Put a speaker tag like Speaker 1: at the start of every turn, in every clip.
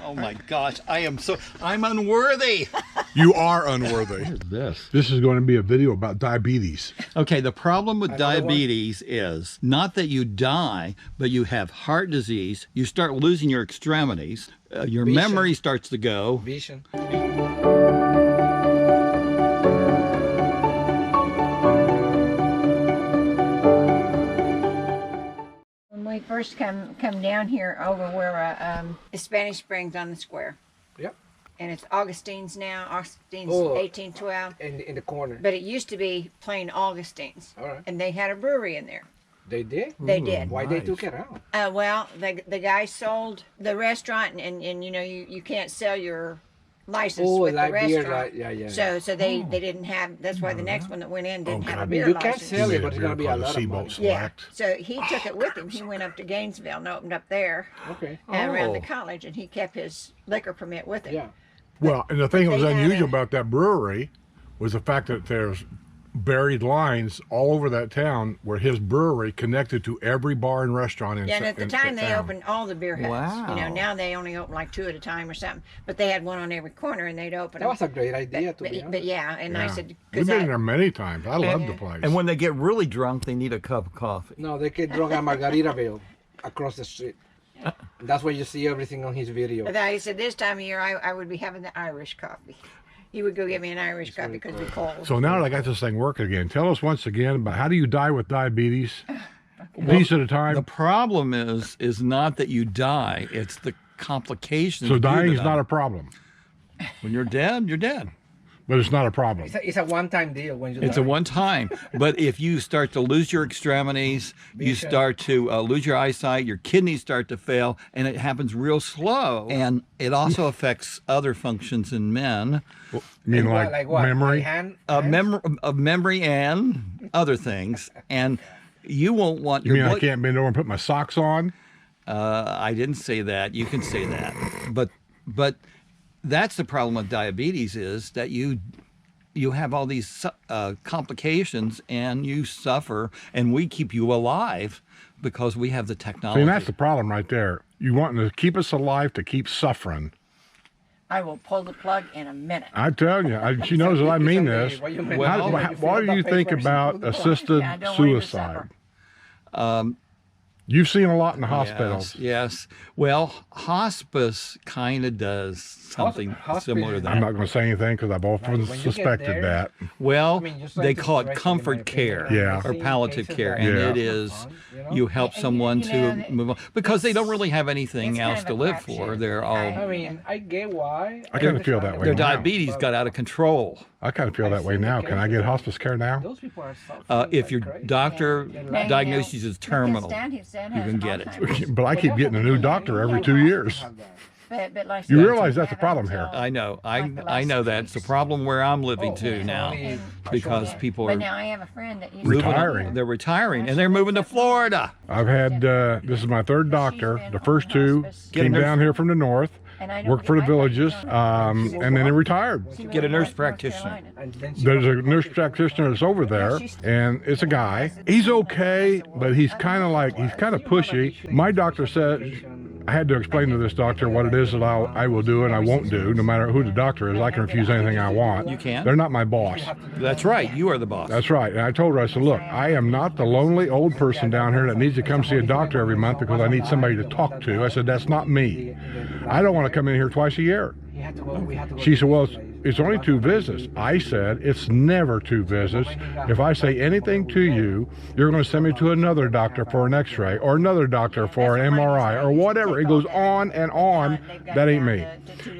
Speaker 1: Oh my gosh, I'm unworthy.
Speaker 2: You are unworthy.
Speaker 3: What is this?
Speaker 2: This is going to be a video about diabetes.
Speaker 1: Okay, the problem with diabetes is not that you die, but you have heart disease. You start losing your extremities. Your memory starts to go.
Speaker 4: Vision.
Speaker 5: When we first come down here over where Spanish Springs on the square.
Speaker 4: Yep.
Speaker 5: And it's Augustine's now. Augustine's
Speaker 4: Oh.
Speaker 5: 1812.
Speaker 4: In the corner.
Speaker 5: But it used to be plain Augustine's.
Speaker 4: All right.
Speaker 5: And they had a brewery in there.
Speaker 4: They did?
Speaker 5: They did.
Speaker 4: Why they took it out?
Speaker 5: Well, the guy sold the restaurant, and you know you can't sell your license with the
Speaker 4: like beer,
Speaker 5: restaurant.
Speaker 4: yeah.
Speaker 5: So they didn't have. That's why the next one that went in didn't have a
Speaker 4: I mean,
Speaker 5: beer
Speaker 4: you
Speaker 5: license.
Speaker 4: can't sell it, but it's gonna be a lot of money.
Speaker 5: Yeah. So he took it with him. He went up to Gainesville and opened up there
Speaker 4: Okay.
Speaker 5: around the college, and he kept his liquor permit with him.
Speaker 4: Yeah.
Speaker 2: Well, and the thing that was
Speaker 5: They had
Speaker 2: unusual about that brewery was the fact that there's buried lines all over that town where his brewery connected to every bar and restaurant in
Speaker 5: Yeah, and at the
Speaker 2: in
Speaker 5: time they
Speaker 2: town.
Speaker 5: opened all the beer houses.
Speaker 1: Wow.
Speaker 5: You know, now they only open like 2 at a time or something. But they had one on every corner, and they'd open
Speaker 4: That
Speaker 5: them.
Speaker 4: was a great idea, to be honest.
Speaker 5: But yeah, and I
Speaker 2: Yeah.
Speaker 5: said,
Speaker 2: We've
Speaker 5: because
Speaker 2: been in there many times. I love the
Speaker 5: Yeah.
Speaker 2: place.
Speaker 1: And when they get really drunk, they need a cup of coffee.
Speaker 4: No, they get drunk at Margaritaville across the street. That's why you see everything on his video.
Speaker 5: I said this time of year I would be having the Irish coffee. He would go get me an Irish coffee because it'd be cold.
Speaker 2: So now that I got this thing working again, tell us once again about how do you die with diabetes? Piece at a time.
Speaker 1: The problem is not that you die; it's the complications.
Speaker 2: So
Speaker 1: due to
Speaker 2: dying is
Speaker 1: that.
Speaker 2: not a problem,
Speaker 1: When you're dead, you're dead.
Speaker 2: but it's not a problem.
Speaker 4: It's a one-time deal when you
Speaker 1: It's
Speaker 4: die.
Speaker 1: a one time. But if you start to lose your extremities, you start to lose your eyesight, your kidneys start to fail, and it happens real slow. And it also affects other functions in men,
Speaker 2: You mean like
Speaker 4: what?
Speaker 2: memory?
Speaker 4: Like hand?
Speaker 1: of memory and other things. And you won't want
Speaker 2: You
Speaker 1: your
Speaker 2: mean I
Speaker 1: blood.
Speaker 2: can't bend over and put my socks on?
Speaker 1: I didn't say that. You can say that. But that's the problem with diabetes is that you have all these complications and you suffer, and we keep you alive because we have the technology.
Speaker 2: See, that's the problem right there. You want to keep us alive to keep suffering.
Speaker 5: I will pull the plug in a minute.
Speaker 2: I tell you, she knows that I mean this.
Speaker 4: What you meant?
Speaker 1: Well,
Speaker 2: Why do you think about assisted
Speaker 5: Yeah, I don't want you to
Speaker 2: suicide?
Speaker 5: suffer.
Speaker 2: You've seen a lot in the hospitals.
Speaker 1: Yes. Well, hospice kind of does something
Speaker 4: Hospice-
Speaker 1: similar to that.
Speaker 2: I'm not going to say anything because I've often
Speaker 4: when you get
Speaker 2: suspected
Speaker 4: there-
Speaker 2: that.
Speaker 1: Well,
Speaker 4: I mean, just like
Speaker 1: they
Speaker 4: the
Speaker 1: call it
Speaker 4: situation, in my
Speaker 1: comfort
Speaker 4: opinion,
Speaker 1: care
Speaker 2: Yeah.
Speaker 1: or
Speaker 4: I've
Speaker 1: palliative
Speaker 4: seen
Speaker 1: care,
Speaker 4: cases
Speaker 1: and
Speaker 2: Yeah.
Speaker 1: it is
Speaker 4: fun, you know?
Speaker 1: you help someone
Speaker 5: you know,
Speaker 1: to move on because they don't really have
Speaker 5: it's
Speaker 1: anything
Speaker 5: kind
Speaker 1: else
Speaker 5: of
Speaker 1: to
Speaker 5: a
Speaker 1: live
Speaker 5: crapshoot.
Speaker 1: for. They're all
Speaker 4: I mean, I get why.
Speaker 2: I kinda feel that way
Speaker 1: their
Speaker 2: now.
Speaker 1: diabetes got out of control.
Speaker 2: I kind of feel that way now. Can I get hospice care now?
Speaker 4: Those people are suffering
Speaker 1: If
Speaker 4: like
Speaker 1: your
Speaker 4: crazy.
Speaker 1: doctor
Speaker 5: Yeah.
Speaker 1: diagnoses as terminal,
Speaker 5: You
Speaker 1: you can get it.
Speaker 2: But I keep getting a new doctor every 2 years.
Speaker 5: But like
Speaker 2: You
Speaker 5: I said,
Speaker 2: realize that's
Speaker 5: have
Speaker 2: the problem
Speaker 5: it
Speaker 2: here.
Speaker 5: until-
Speaker 1: I know.
Speaker 5: like the
Speaker 1: I
Speaker 5: last
Speaker 1: know
Speaker 5: 2
Speaker 1: that. It's the
Speaker 5: weeks.
Speaker 1: problem where I'm living
Speaker 4: Oh,
Speaker 1: to
Speaker 4: yeah.
Speaker 1: now
Speaker 4: Only-
Speaker 1: because
Speaker 4: Yeah.
Speaker 1: people
Speaker 5: But
Speaker 1: are
Speaker 5: now I have a friend that used
Speaker 1: moving-
Speaker 2: Retiring.
Speaker 1: They're retiring and they're moving to Florida.
Speaker 2: I've had, this is my third doctor. The first two came
Speaker 1: Get a
Speaker 2: down here from the north,
Speaker 5: And I don't
Speaker 2: worked for the
Speaker 5: get my
Speaker 2: villages,
Speaker 5: practice on-
Speaker 2: and then they retired.
Speaker 5: She
Speaker 1: Get a
Speaker 5: went to
Speaker 1: nurse
Speaker 5: North
Speaker 1: practitioner.
Speaker 5: Carolina.
Speaker 4: And then she
Speaker 2: There's a
Speaker 4: goes-
Speaker 2: nurse practitioner that's over there, and it's a guy. He's okay, but he's kind of pushy. My doctor said, I had to explain to this doctor what it is that I will do and I won't do, no matter who the doctor is. I can refuse anything I want.
Speaker 1: You can?
Speaker 2: They're not my boss.
Speaker 1: That's right. You are the boss.
Speaker 2: That's right. And I told her, I said, look, I am not the lonely old person down here that needs to come see a doctor every month because I need somebody to talk to. I said, that's not me. I don't want to come in here twice a year.
Speaker 4: He had to go, we had to go
Speaker 2: She
Speaker 4: to
Speaker 2: said, well,
Speaker 4: the place.
Speaker 2: it's only 2 visits. I said, it's never 2 visits. If I say anything to you, you're going to send me to another doctor for an x-ray or another doctor for an MRI or whatever. It goes on and on. That ain't me.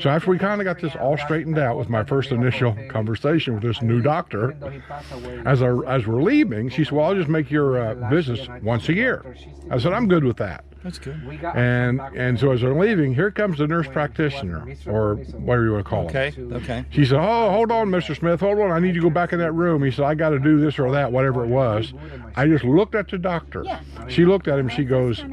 Speaker 2: So after we kind of got this all straightened out with my first initial conversation with this new doctor,
Speaker 4: Even though he passed away,
Speaker 2: as we're leaving, she said, well, I'll just make your visits once a year. I said, I'm good with that.
Speaker 1: That's good.
Speaker 4: we got
Speaker 2: And so as they're leaving, here comes the nurse practitioner, or whatever you want to call it.
Speaker 1: Okay. Okay.
Speaker 2: She said, oh, hold on, Mr. Smith, hold on. I need you to go back in that room. He said, I got to do this or that, whatever it was. I just looked at the doctor. She looked at him. She goes,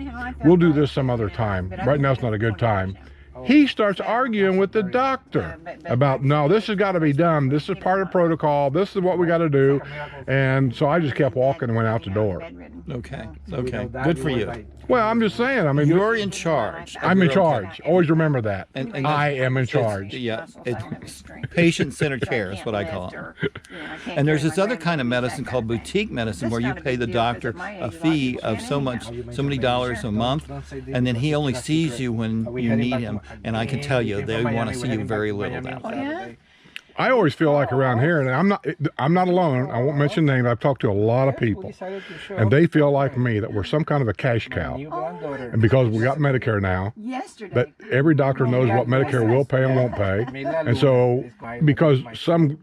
Speaker 2: we'll do this some other time. Right now it's not a good time. he starts arguing with the doctor about, no, this has got to be done. This is part of protocol. This is what we got to do. And so I just kept walking and went out the door.
Speaker 1: Okay. Okay. Good for you.
Speaker 2: Well, I'm just saying. I mean,
Speaker 1: You're in charge.
Speaker 2: I'm in charge. Always remember that.
Speaker 1: And
Speaker 2: I am in charge.
Speaker 1: Yeah, it's patient-centered care is what I call it. And there's this other kind of medicine called boutique medicine where you pay the doctor a fee of so many dollars a month, and then he only sees you when you need him. And I can tell you, they want to see you very little now.
Speaker 5: Oh, yeah?
Speaker 2: I always feel like around here, and I'm not alone. I won't mention names. I've talked to a lot of people, and they feel like me that we're some kind of a cash cow. And because we got Medicare now, that every doctor knows what Medicare will pay and won't pay. And so, because some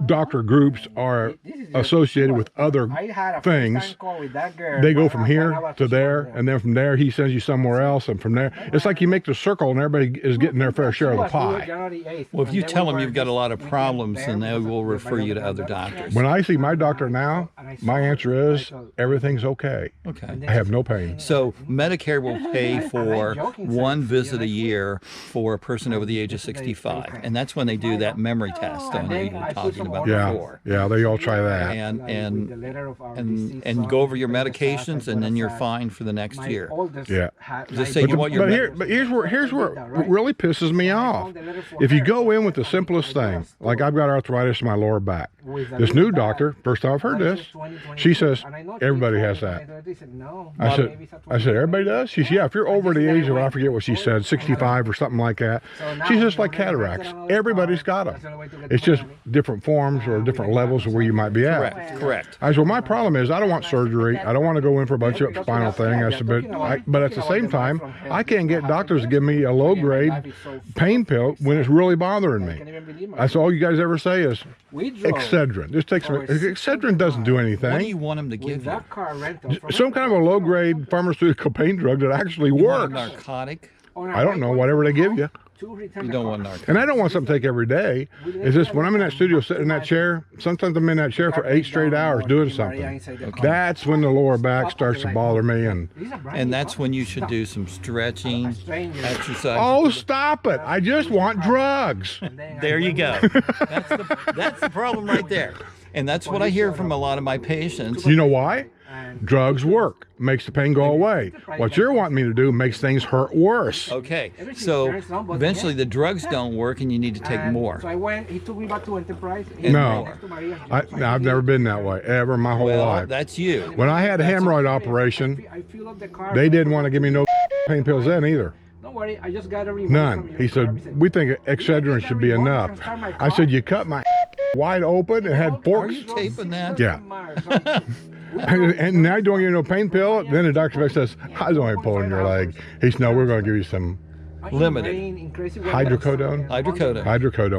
Speaker 2: doctor groups are associated with other things, they go from here to there, and then from there he sends you somewhere else, and from there it's like you make the circle, and everybody is getting their fair share of the pie.
Speaker 1: Well, if you tell them you've got a lot of problems, then they will refer you to other doctors.
Speaker 2: When I see my doctor now, my answer is everything's okay.
Speaker 1: Okay.
Speaker 2: I have no pain.
Speaker 1: So Medicare will pay for one visit a year for a person over the age of 65, and that's when they do that memory test on you were talking about before.
Speaker 2: Yeah, they all try that.
Speaker 1: And go over your medications, and then you're fine for the next year.
Speaker 2: Yeah.
Speaker 1: Just say you want your.
Speaker 2: Here's where it really pisses me off. If you go in with the simplest thing, like I've got arthritis in my lower back. This new doctor, first time I've heard this, she says everybody has that. I said everybody does? She said, yeah, if you're over the age of, I forget what she said, 65 or something like that. She says like cataracts. Everybody's got them. It's just different forms or different levels of where you might be at.
Speaker 1: Correct.
Speaker 2: I said, well, my problem is I don't want surgery. I don't want to go in for a bunch of spinal thing. I said, but at the same time, I can't get doctors to give me a low-grade pain pill when it's really bothering me. I said, all you guys ever say is Excedrin. This takes Excedrin doesn't do anything.
Speaker 1: What do you want him to give you?
Speaker 2: Some kind of a low-grade pharmaceutical pain drug that actually works.
Speaker 1: Narcotic?
Speaker 2: I don't know, whatever they give you.
Speaker 1: You don't want narcotic.
Speaker 2: And I don't want something to take every day. It's just when I'm in that studio sitting in that chair, sometimes I'm in that chair for 8 straight hours doing something. Okay. That's when the lower back starts to bother me.
Speaker 1: And that's when you should do some stretching, exercise.
Speaker 2: Oh, stop it. I just want drugs.
Speaker 1: There you go. That's the problem right there. And that's what I hear from a lot of my patients.
Speaker 2: You know why? Drugs work, makes the pain go away. What you're wanting me to do makes things hurt worse.
Speaker 1: Okay, so eventually the drugs don't work and you need to take more.
Speaker 4: So I went, he took me back to Enterprise.
Speaker 2: No, I've never been that way, ever in my whole life.
Speaker 1: That's you.
Speaker 2: When I had a hemorrhoid operation, they didn't want to give me no pain pills then either.
Speaker 4: Don't worry, I just got a
Speaker 2: none. He said, we think Excedrin should be enough. I said, you cut my wide open and had forks.
Speaker 1: Are you taping that?
Speaker 2: Yeah. And now you don't get no pain pill. Then the doctor says, I was only pulling your leg. He said, no, we're going to give you some
Speaker 1: limited
Speaker 2: hydrocodone,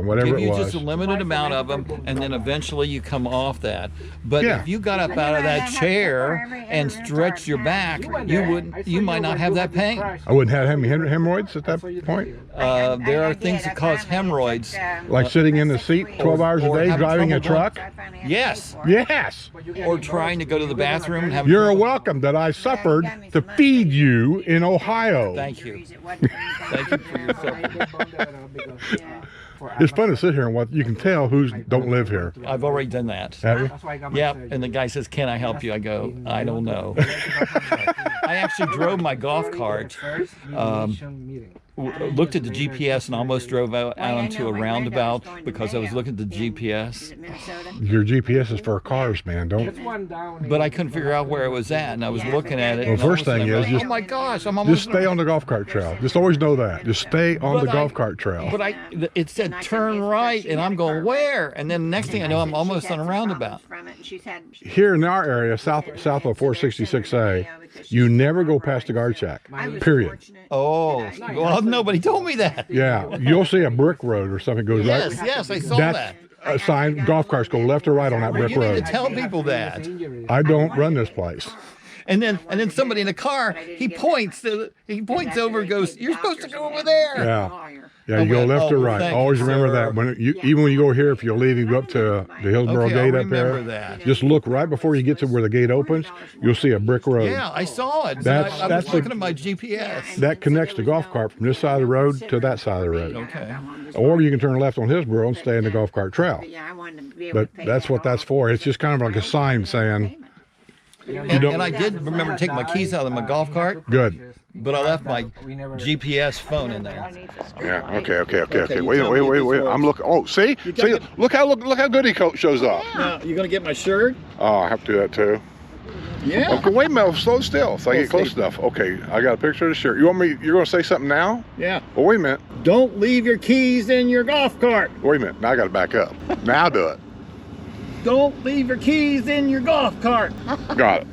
Speaker 2: whatever
Speaker 1: give you
Speaker 2: it was.
Speaker 1: Just a limited amount of them, and then eventually you come off that. But if you got up out of that chair and stretched your back, you might not have that pain.
Speaker 2: I wouldn't have any hemorrhoids at that point.
Speaker 1: There are things that cause hemorrhoids,
Speaker 2: like sitting in the seat 12 hours a day driving a truck.
Speaker 1: Yes. Or trying to go to the bathroom and have.
Speaker 2: You're welcome that I suffered to feed you in Ohio.
Speaker 1: Thank you. Thank you for your support.
Speaker 2: It's fun to sit here and what you can tell who's don't live here.
Speaker 1: I've already done that.
Speaker 2: Have you?
Speaker 1: Yeah, and the guy says, "Can I help you?" I go, "I don't know." I actually drove my golf cart. Looked at the GPS and almost drove out onto a roundabout because I was looking at the GPS.
Speaker 2: Your GPS is for cars, man. Don't.
Speaker 1: But I couldn't figure out where it was at, and I was looking at it.
Speaker 2: Well, first thing is just.
Speaker 1: Oh my gosh! I'm almost.
Speaker 2: Just stay on the golf cart trail. Just always know that. Just stay on the golf cart trail.
Speaker 1: But it said turn right, and I'm going where? And then the next thing I know, I'm almost on a roundabout.
Speaker 2: Here in our area, south of 466A, you never go past the guard shack. Period.
Speaker 1: Oh, well, nobody told me that.
Speaker 2: Yeah, you'll see a brick road or something goes right.
Speaker 1: Yes, I saw that.
Speaker 2: A sign, golf carts go left or right on that brick
Speaker 1: You need
Speaker 2: road.
Speaker 1: to tell people that.
Speaker 2: I don't run this place.
Speaker 1: And then somebody in the car, he points over and goes, "You're supposed to go over there."
Speaker 2: Yeah. Yeah, you go left or right.
Speaker 1: thank you,
Speaker 2: Always remember
Speaker 1: sir.
Speaker 2: that. Even when you go here, if you're leaving, go up to the Hillsborough
Speaker 1: Okay,
Speaker 2: gate
Speaker 1: I'll
Speaker 2: up there.
Speaker 1: remember that.
Speaker 2: Just look right before you get to where the gate opens. You'll see a brick road.
Speaker 1: Yeah, I saw it.
Speaker 2: That's-
Speaker 1: I
Speaker 2: that's
Speaker 1: was
Speaker 2: the-
Speaker 1: looking at my GPS.
Speaker 2: That connects the golf cart from this side of the road to that side of the road.
Speaker 1: Okay.
Speaker 2: Or you can turn left on Hillsborough and stay in the golf cart trail.
Speaker 5: Yeah, I wanted to be able
Speaker 2: But
Speaker 5: to pay
Speaker 2: that's
Speaker 5: that
Speaker 2: what that's
Speaker 5: off.
Speaker 2: for. It's just kind of like a sign saying,
Speaker 1: And I did remember taking my keys out of my golf cart,
Speaker 2: good.
Speaker 1: but I left my GPS phone in there.
Speaker 2: Yeah. Okay.
Speaker 1: Okay,
Speaker 2: Wait.
Speaker 1: tell me
Speaker 2: Wait.
Speaker 1: this
Speaker 2: I'm looking. Oh, see. Look how good he shows up.
Speaker 1: Now, you gonna get my shirt?
Speaker 2: Oh, I have to do that too.
Speaker 1: Yeah.
Speaker 2: Okay, wait a minute. Slow still. So I get close
Speaker 1: Steve.
Speaker 2: enough. Okay, I got a picture of the shirt. You want me? You're gonna say something now?
Speaker 1: Yeah.
Speaker 2: Well, wait a minute.
Speaker 1: Don't leave your keys in your golf cart.
Speaker 2: Wait a minute. Now I got to back up. Now do it.
Speaker 1: Don't leave your keys in your golf cart.
Speaker 2: Got it.